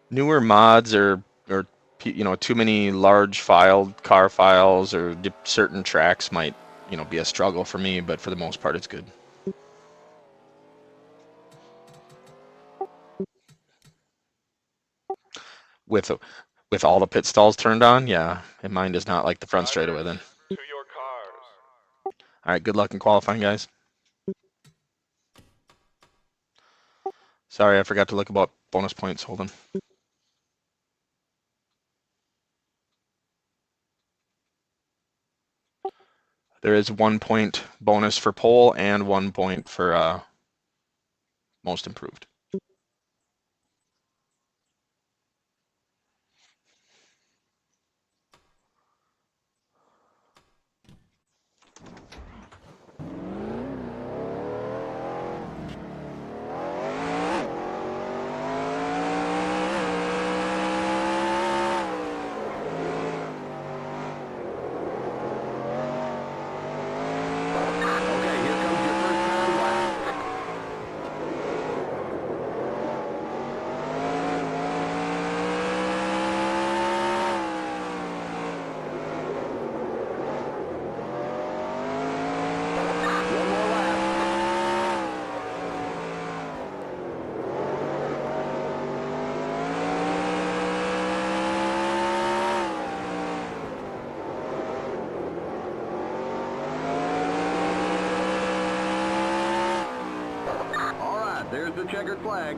Newer mods or too many large filed car files or certain tracks might be a struggle for me, but for the most part it's good. With with all the pit stalls turned on, yeah, and mine does not like the front straightaway then. To your cars. All right, good luck in qualifying, guys. Sorry, I forgot to look about bonus points. Hold on. There is 1 point bonus for pole and 1 point for most improved. Okay, here comes your first time lap. One more lap. All right, there's the checkered flag.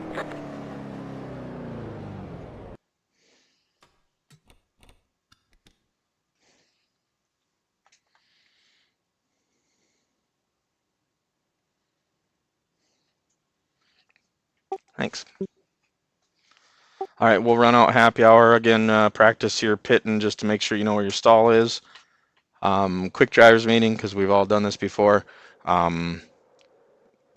Thanks. All right, we'll run out happy hour again. Practice your pitting just to make sure you know where your stall is. Quick drivers meeting because we've all done this before. Um,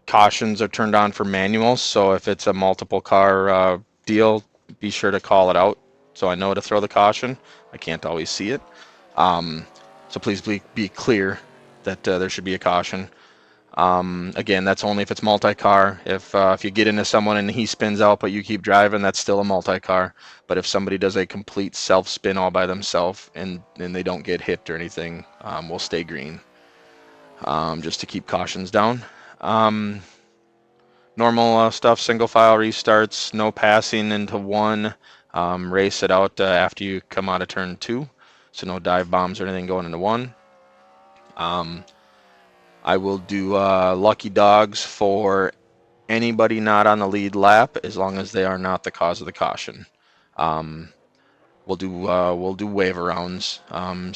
Cautions are turned on for manuals, so if it's a multiple car deal, be sure to call it out so I know to throw the caution. I can't always see it. So please be clear that there should be a caution. Again, that's only if it's multi-car. If you get into someone and he spins out but you keep driving, that's still a multi-car. But if somebody does a complete self-spin all by themselves and they don't get hit or anything, we'll stay green, just to keep cautions down. Normal stuff, single file restarts, no passing into one. Race it out after you come out of turn 2, so no dive bombs or anything going into 1. I will do lucky dogs for anybody not on the lead lap as long as they are not the cause of the caution. Um, we'll do waiver rounds. Um,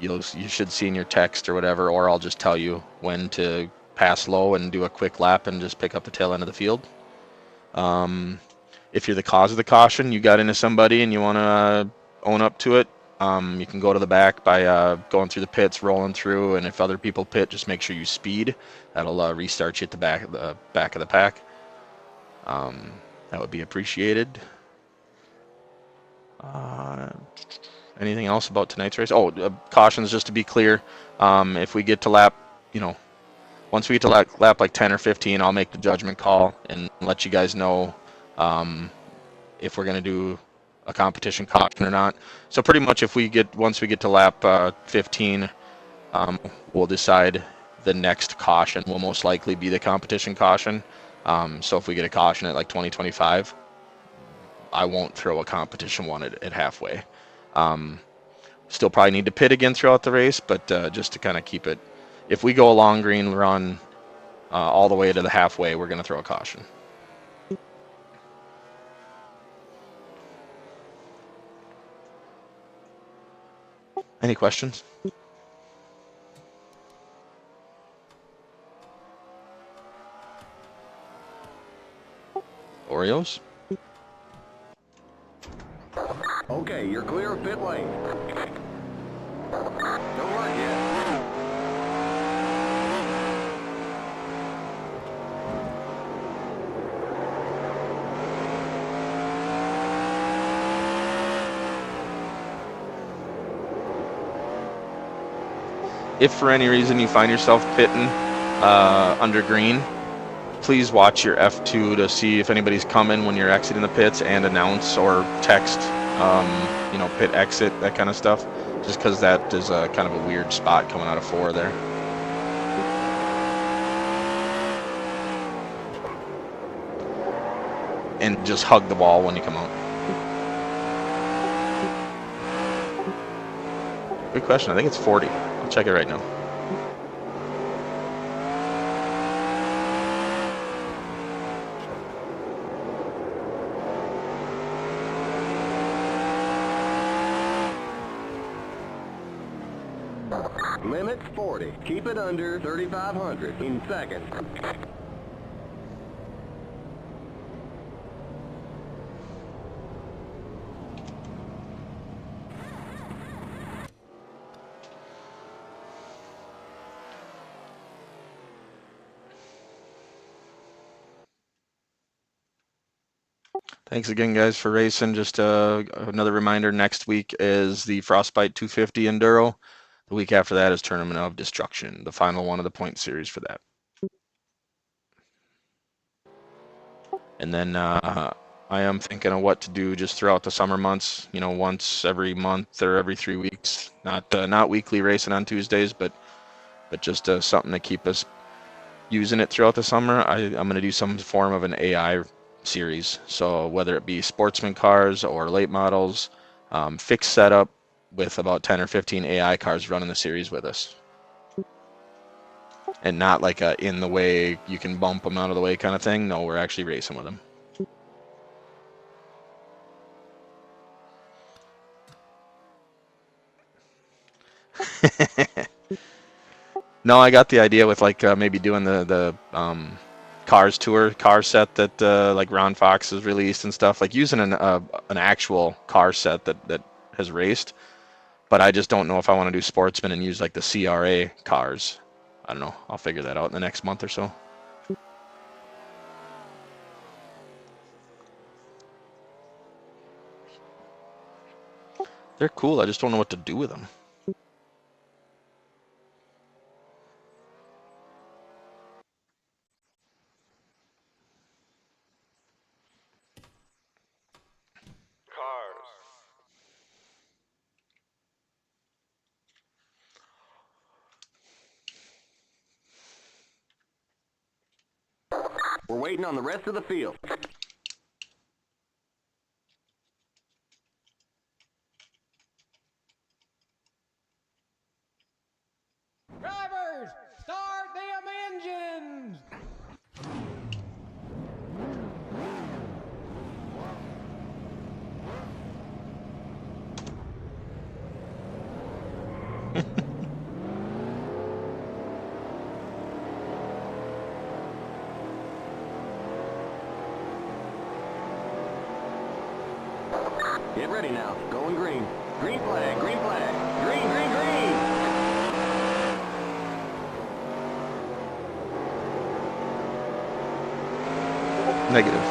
you should see in your text or whatever, or I'll just tell you when to pass low and do a quick lap and just pick up the tail end of the field. If you're the cause of the caution, you got into somebody and you want to own up to it, you can go to the back by going through the pits, rolling through, and if other people pit, just make sure you speed. That'll restart you at the back of the pack. That would be appreciated. Uh, Anything else about tonight's race? Oh, cautions, just to be clear. If we get to lap, once we get to lap like 10 or 15, I'll make the judgment call and let you guys know if we're going to do a competition caution or not. So pretty much once we get to lap 15, we'll decide the next caution will most likely be the competition caution. So if we get a caution at like 2025, I won't throw a competition one at halfway. Still probably need to pit again throughout the race, but just to kind of keep it, if we go a long green run all the way to the halfway, we're going to throw a caution. Any questions? Oreos? Okay, you're clear of pit lane. Don't work yet. If for any reason you find yourself pitting under green, please watch your F2 to see if anybody's coming when you're exiting the pits, and announce or text, you know, pit exit, that kind of stuff. Just because that is a kind of a weird spot coming out of 4 there. And just hug the wall when you come out. Good question. I think it's 40. I'll check it right now. Limit's 40. Keep it under 3,500 in seconds. Thanks again, guys, for racing. Just another reminder, next week is the Frostbite 250 Enduro. The week after that is Tournament of Destruction, the final one of the point series for that. And then I am thinking of what to do just throughout the summer months, you know, once every month or every 3 weeks. Not weekly racing on Tuesdays, but just something to keep us using it throughout the summer. I'm going to do some form of an AI series. So whether it be sportsman cars or late models, fixed setup with about 10 or 15 AI cars running the series with us. And not like a in the way, you can bump them out of the way kind of thing. No, we're actually racing with them. No, I got the idea with like maybe doing the Cars Tour car set that like Ron Fox has released and stuff, like using an actual car set that has raced. But I just don't know if I want to do sportsman and use like the CRA cars. I don't know. I'll figure that out in the next month or so. They're cool. I just don't know what to do with them. We're waiting on the rest of the field. Drivers, start them engines! Get ready now. Going green. Green flag, green flag. Green, green, green! Negative.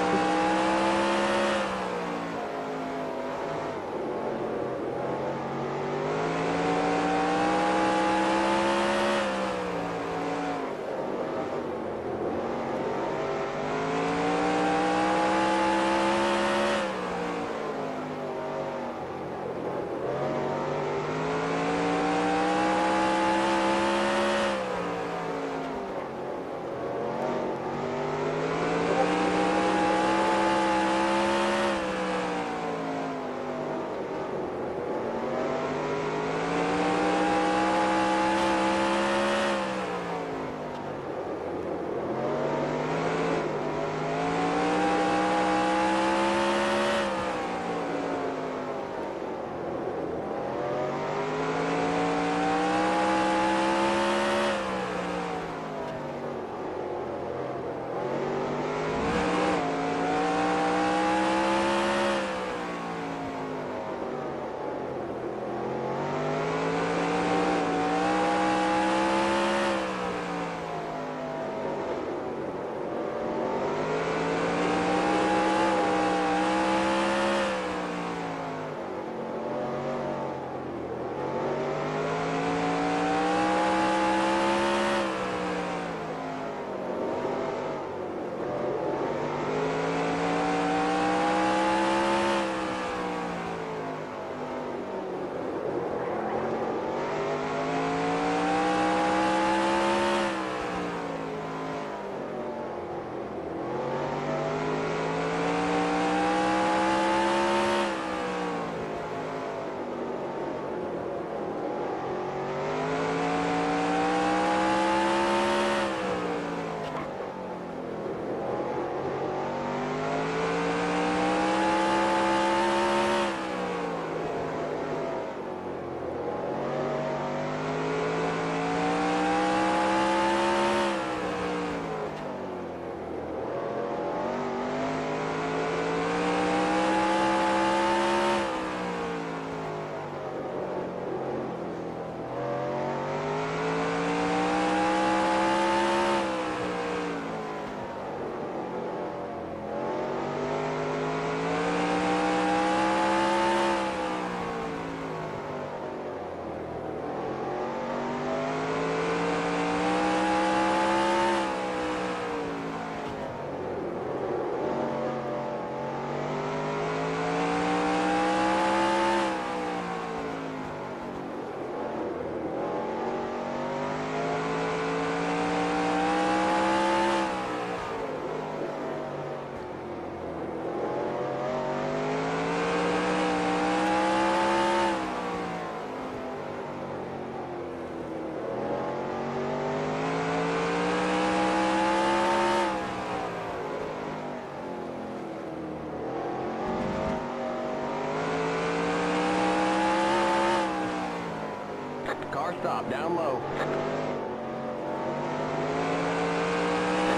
car stop, down low.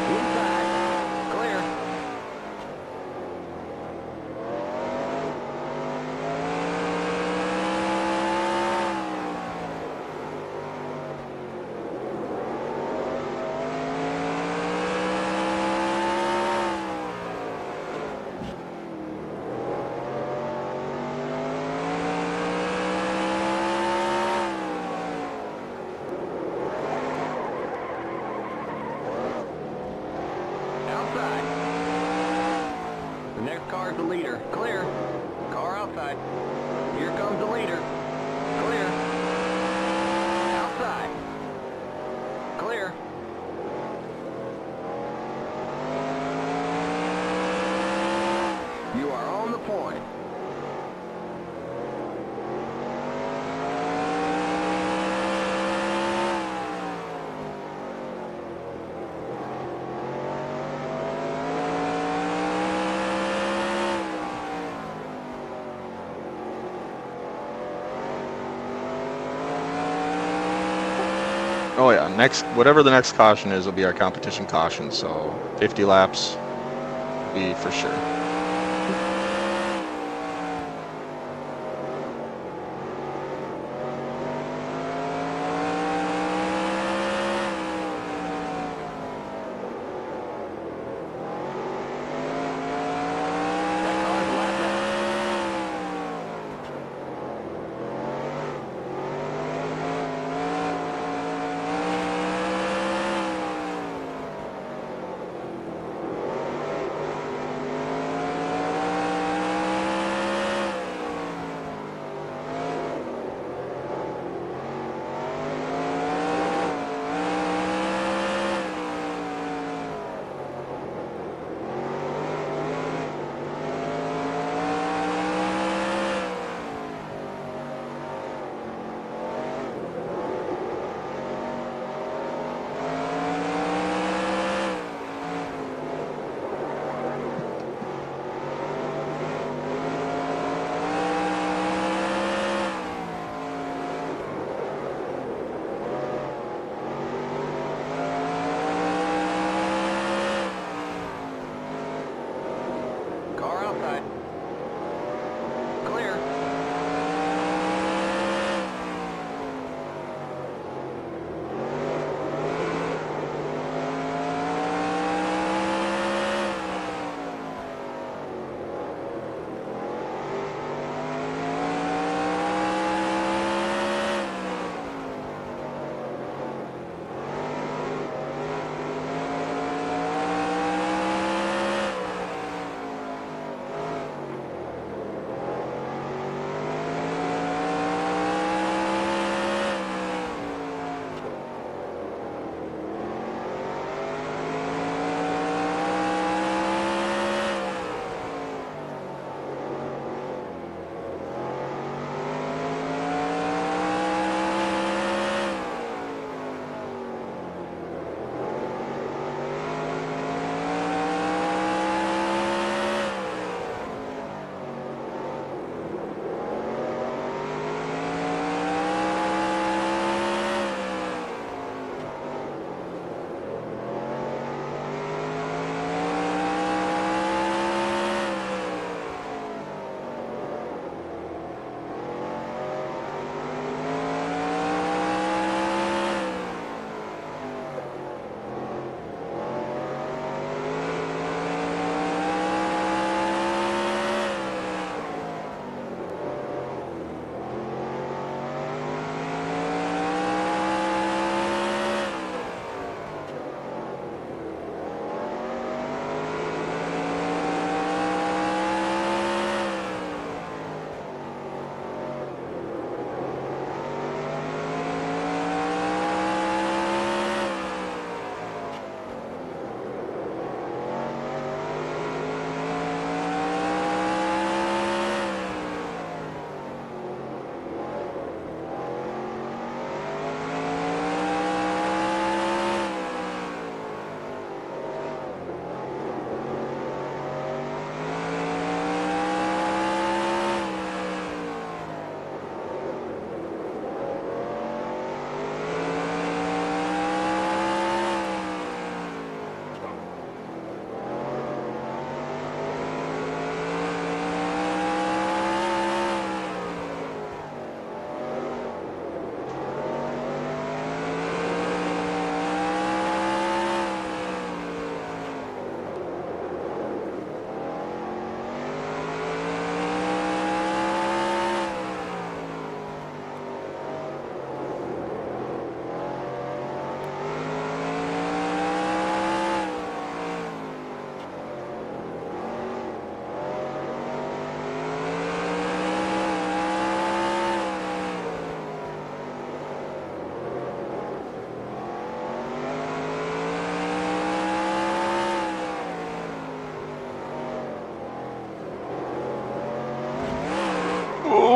Inside. Clear. Outside. The next car is the leader. Clear. Car outside. Here comes the leader. Clear. Outside. Clear. You are on the point. Oh yeah, next whatever the next caution is will be our competition caution. So 50 laps be for sure. That car's lapped out.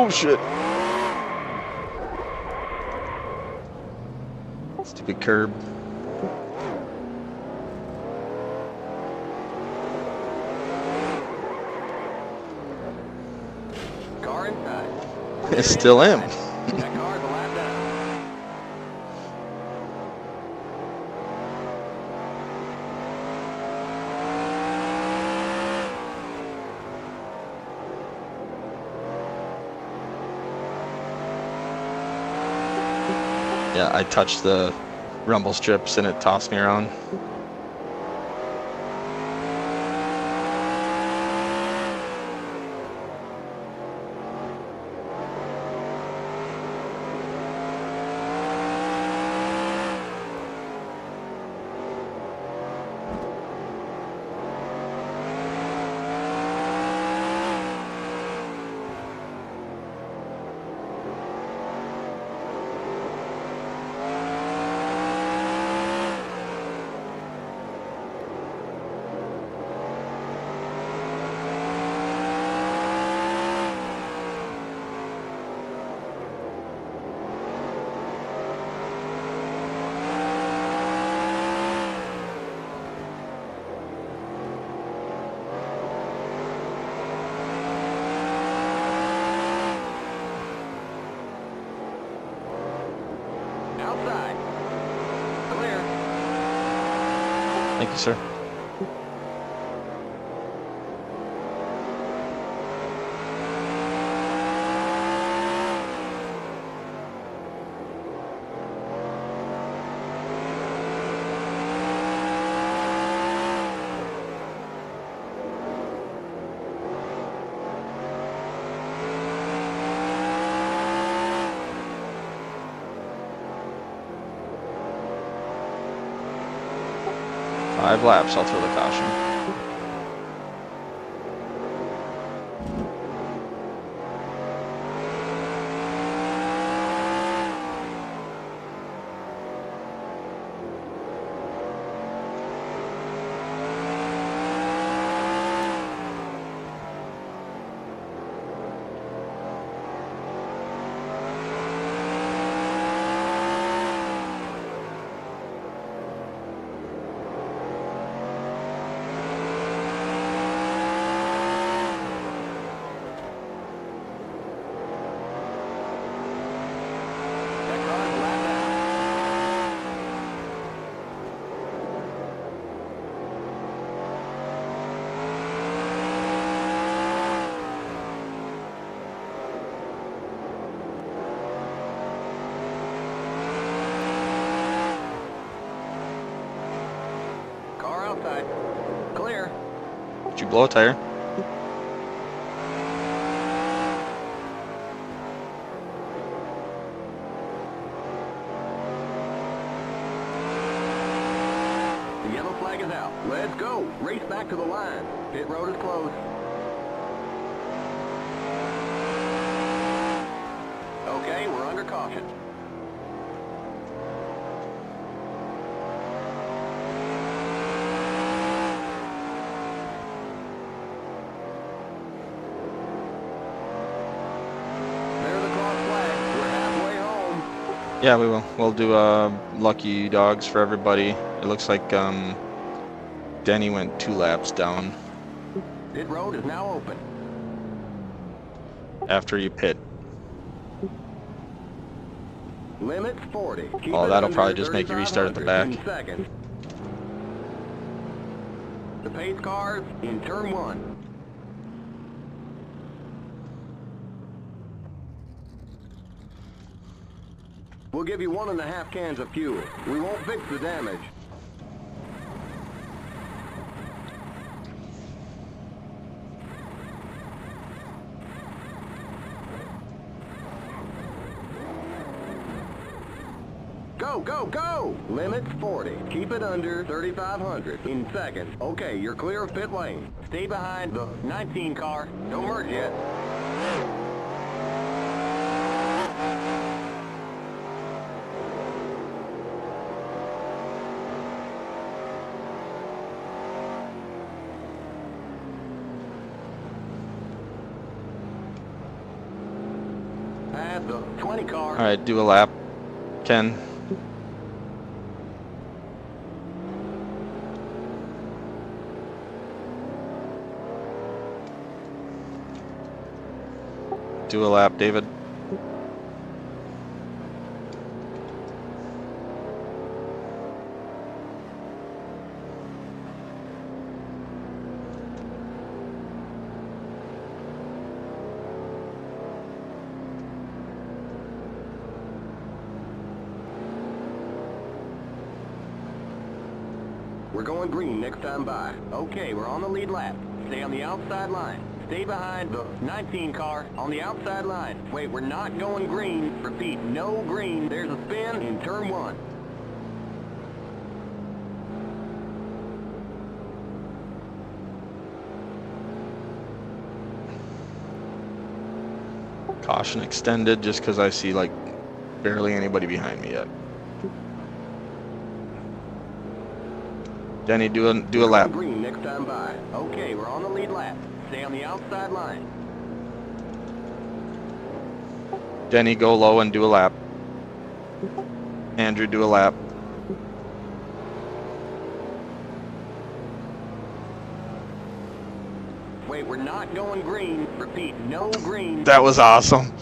Oh shit. Stupid curb. Car inside. It's still him. That car's a lap down. Yeah, I touched the rumble strips and it tossed me around. Outside. Clear. Thank you, sir. Five laps, I'll throw the caution. That car's a lap down. Car outside. Clear. Did you blow a tire? The yellow flag is out. Let's go. Race back to the line. Pit road is closed. Okay, we're under caution. There's the cross flag. We're halfway home. Yeah, we will. We'll do lucky dogs for everybody. It looks like Denny went 2 laps down Pit road is now open. after you pit. Limits 40. Keep Oh, it that'll under probably just make you restart at the 3,500 back. in seconds. The pace cars in turn 1. We'll give you 1.5 cans of fuel. We won't fix the damage. Go, go, go! Limits 40. Keep it under 3,500 in seconds. Okay, you're clear of pit lane. Stay behind the 19 car. Don't merge yet. past the 20 car. All right, do a lap, Ken. Do a lap, David. We're going green next time by. Okay, we're on the lead lap. Stay on the outside line. Stay behind the 19 car on the outside line. Wait, we're not going green. Repeat, no green. There's a spin in turn 1. Caution extended just because I see like barely anybody behind me yet. Denny, do a lap. Green next time by. Okay, we're on the lead lap. Stay on the outside line. Denny, go low and do a lap. Andrew, do a lap. Wait, we're not going green. Repeat, no green. That was awesome.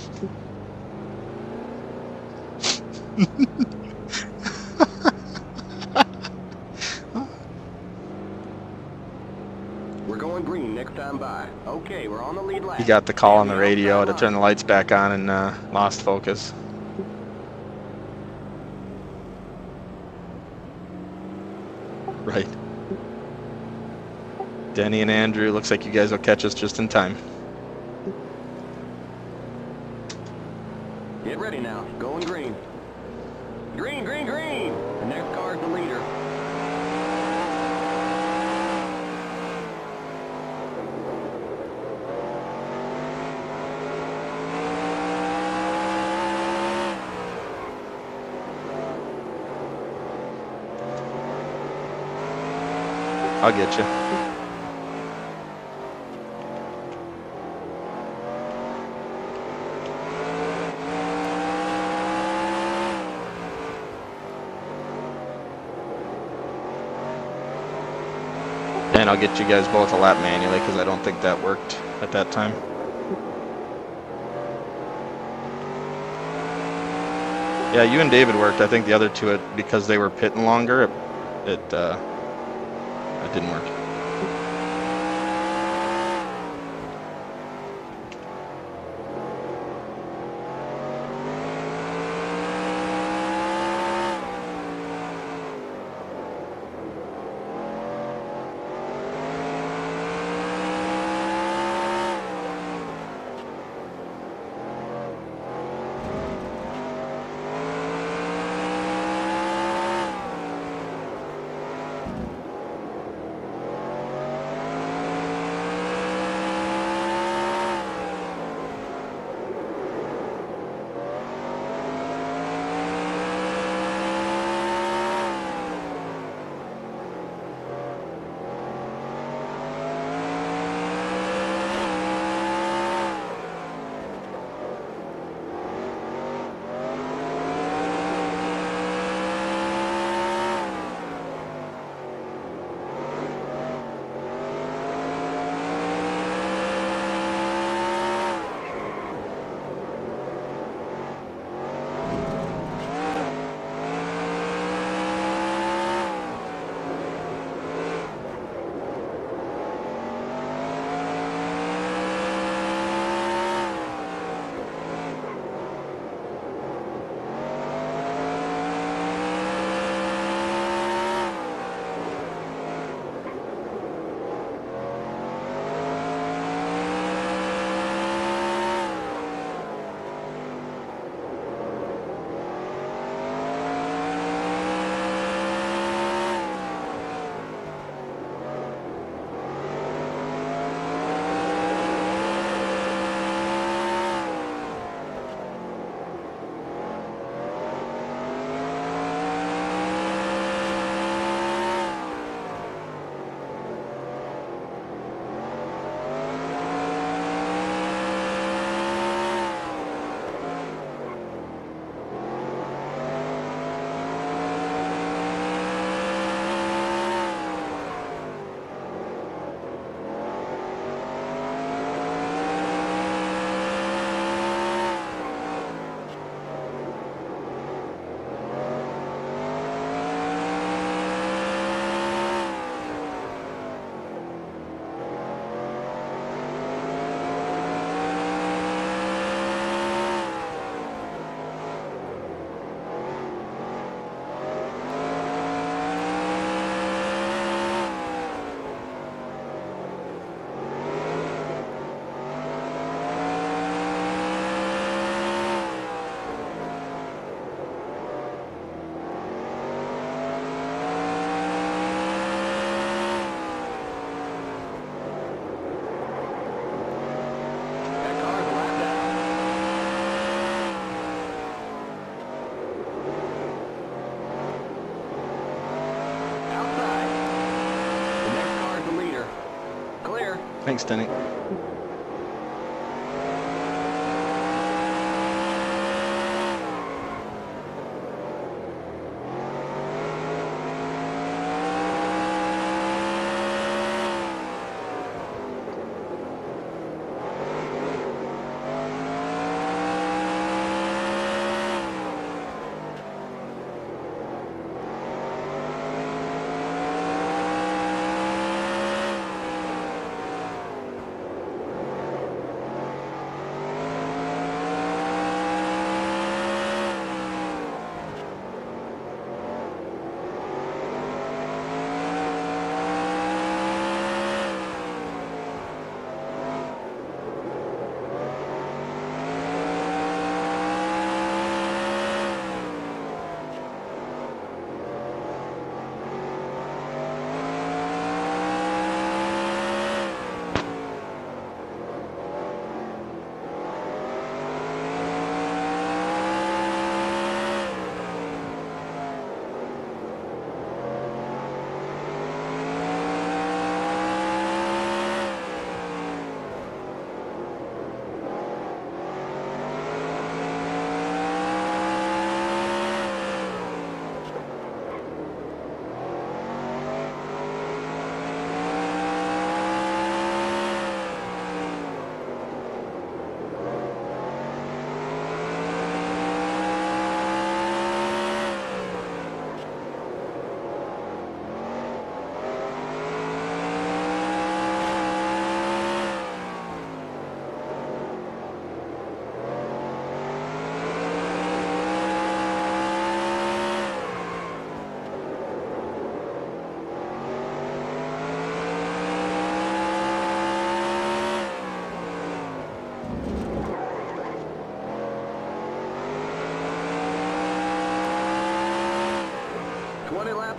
We're going green next time by. Okay, we're on the lead lap. He got the call on the radio to turn the lights back on and lost focus. Right. Denny and Andrew, looks like you guys will catch us just in time. Get ready now. Going green. Green, green, green. The next car's the leader. I'll get you. And I'll get you guys both a lap manually because I don't think that worked at that time. Yeah, you and David worked. I think the other two, because they were pitting longer, it didn't work. Thanks, Denny.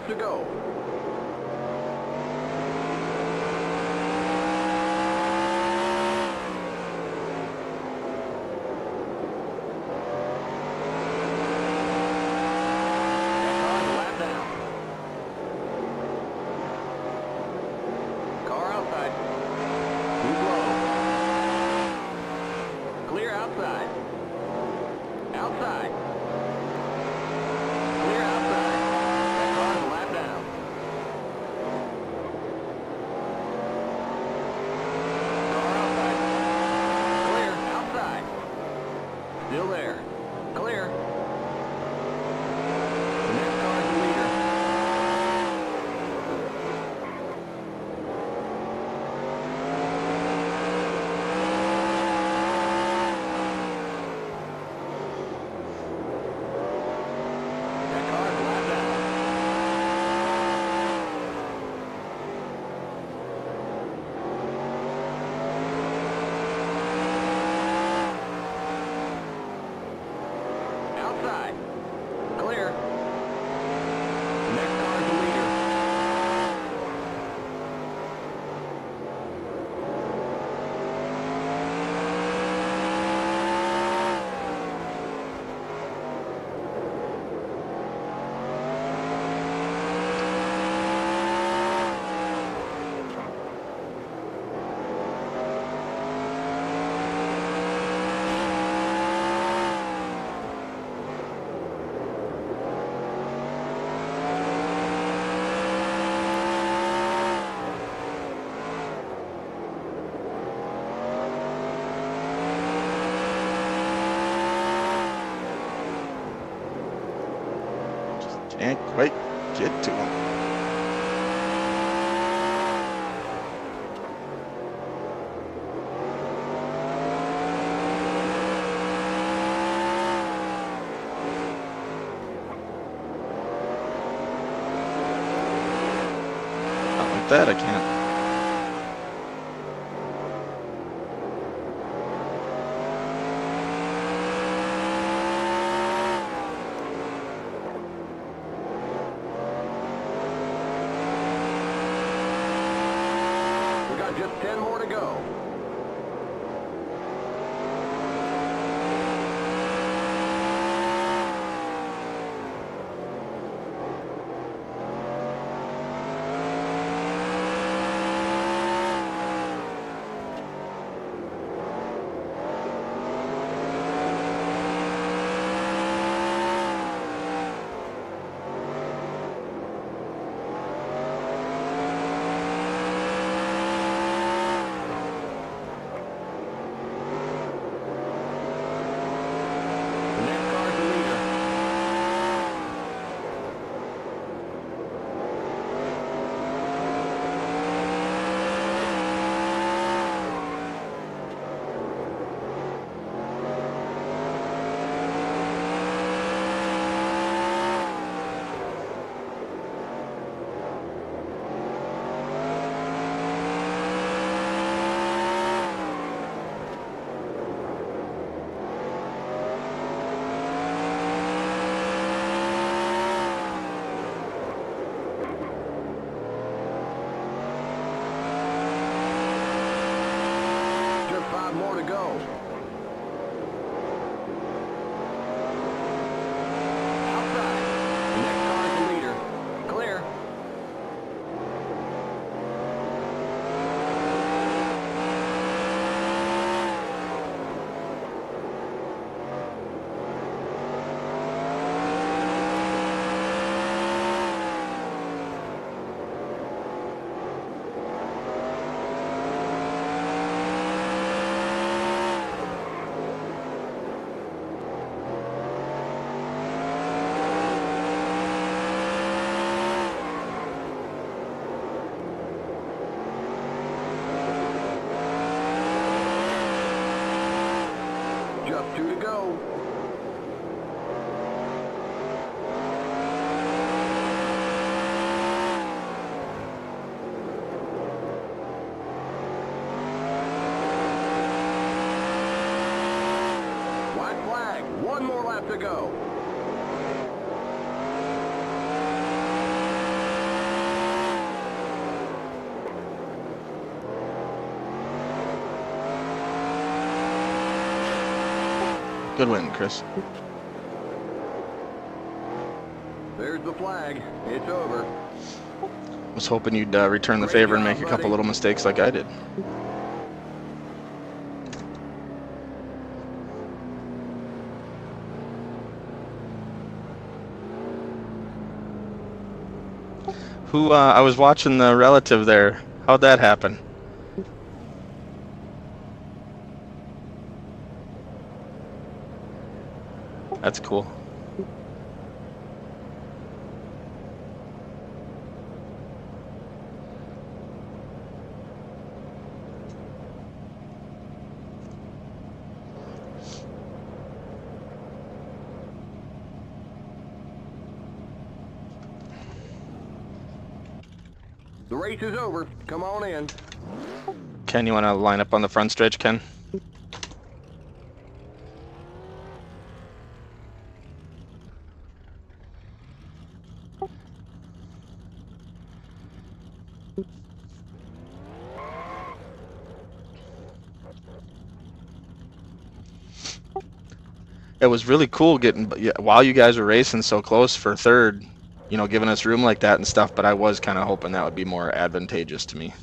To go. Car outside. Move low. Clear outside. Outside. Clear outside. That car's a lap down. Car outside. Clear outside. Still there. Clear. The next car's the leader. That car's a lap down. Outside. Clear. Next car's the leader. Can't quite get to him. Not like that, I can't. We got just 10 more to go. lap to go. Good win, Chris. There's the flag. It's over. Was hoping you'd return the Great favor and job, make a couple buddy. little mistakes like I did. Who, I was watching the relative there. How'd that happen? That's cool. The race is over. Come on in. Ken, you want to line up on the front stretch, Ken? It was really cool getting, while you guys were racing so close for third, you know, giving us room like that and stuff, but I was kind of hoping that would be more advantageous to me.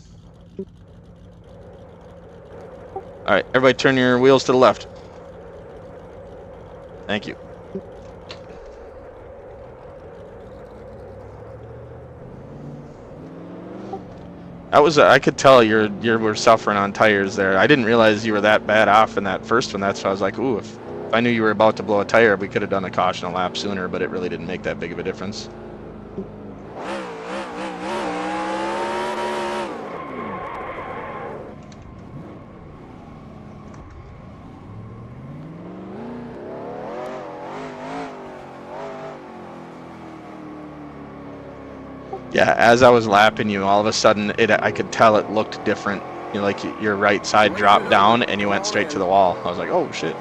All right, everybody turn your wheels to the left. Thank you. That was, I could tell you were suffering on tires there. I didn't realize you were that bad off in that first one. That's why I was like, ooh, if I knew you were about to blow a tire, we could have done a caution a lap sooner, but it really didn't make that big of a difference. Yeah, as I was lapping you, all of a sudden, I could tell it looked different. You know, like your right side dropped down and you went straight to the wall. I was like, oh, shit.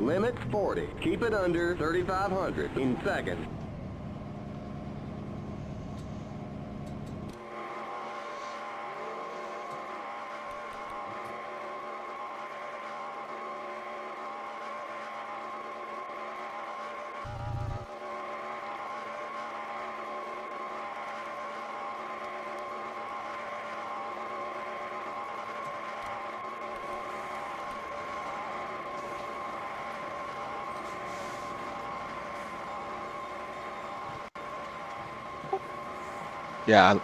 Limit 40. Keep it under 3,500 in seconds. Yeah,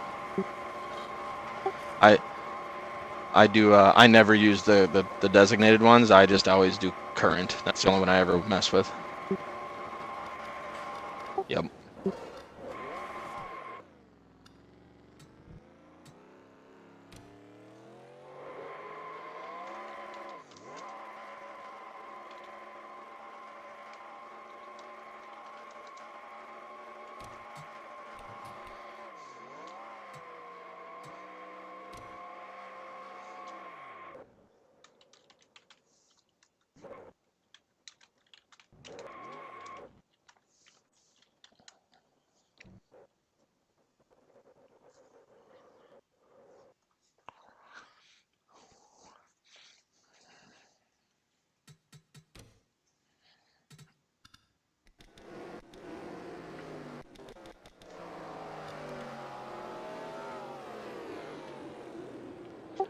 I do. I never use the designated ones. I just always do current. That's the only one I ever mess with. Yep.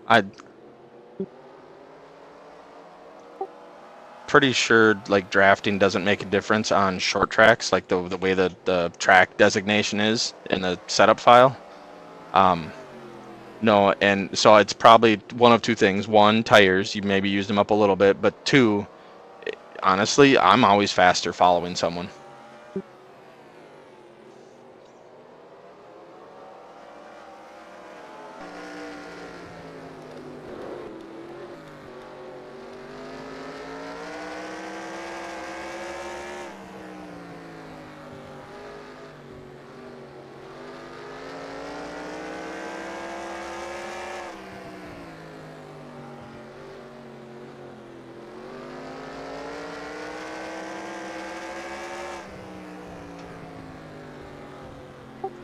I'm pretty sure like drafting doesn't make a difference on short tracks, like the way the track designation is in the setup file. No, and so it's probably one of two things. One, tires, you maybe used them up a little bit, but two, honestly, I'm always faster following someone.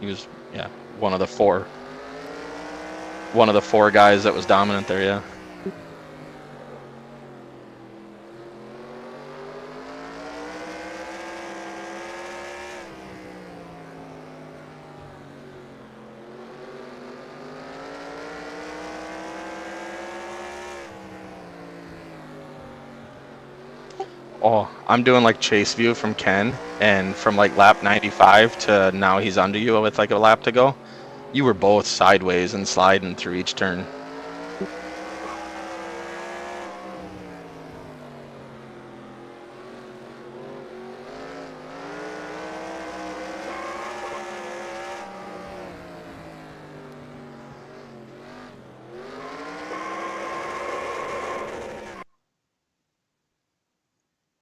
He was, yeah, one of the four guys that was dominant there, yeah. Oh, I'm doing like chase view from Ken, and from like lap 95 to now he's under you with like a lap to go. You were both sideways and sliding through each turn.